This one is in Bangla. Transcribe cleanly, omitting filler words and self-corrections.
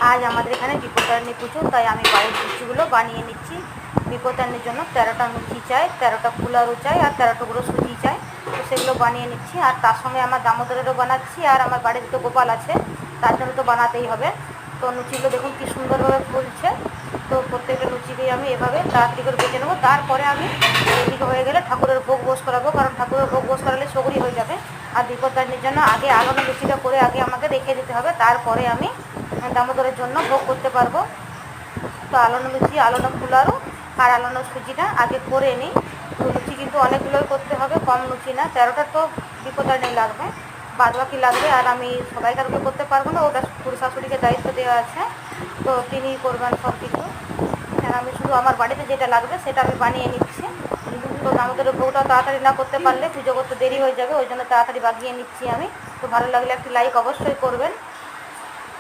আজ আমাদের এখানে বিপত্তারিণী পুজো, তাই আমি বাড়ির লুচিগুলো বানিয়ে নিচ্ছি। বিপত্তারিণীর জন্য 13টা লুচি চাই, 13টা কুলারও চাই, আর 13 টুকরো সুজি চাই। তো সেগুলো বানিয়ে নিচ্ছি। আর তার সঙ্গে আমার দামোদরেরও বানাচ্ছি, আর আমার বাড়িতে তো গোপাল আছে, তার জন্য তো বানাতেই হবে। তো লুচিগুলো দেখুন কি সুন্দরভাবে ফুলছে। তো প্রত্যেকটা লুচিকেই আমি এভাবে তাড়াতাড়ি করে বেছে নেবো। তারপরে আমি এদিকে হয়ে গেলে ঠাকুরের ভোগ বোস করাবো, কারণ ঠাকুরের ভোগ বোস করালে সগরি হয়ে যাবে। আর বিপত্তারিণীর জন্য আগে আলানো লুচিটা করে আগে আমাকে রেখে দিতে হবে, তারপরে আমি দামোদরের জন্য ভোগ করতে পারবো। তো আলানো লুচি, আলানো কুলারও আর আলানো সুজিটা আগে করে নিই। তো লুচি কিন্তু অনেকগুলোই করতে হবে, কম লুচি না। 13টা তো বিপত্তারিণী লাগবে, বাদ বাকি লাগবে। আর আমি সবাইকার করতে পারবো না, ওটা শ্বশুর শাশুড়িকে দায়িত্ব দেওয়া আছে, তো তিনি করবেন সব কিছু। আর আমি শুধু আমার বাড়িতে যেটা লাগবে সেটা আমি বানিয়ে নিচ্ছি। তো দামোদরের ভোগটা তাড়াতাড়ি না করতে পারলে পুজো করতে দেরি হয়ে যাবে, ওই জন্য তাড়াতাড়ি বাগিয়ে নিচ্ছি আমি। তো ভালো লাগলে একটি লাইক অবশ্যই করবেন।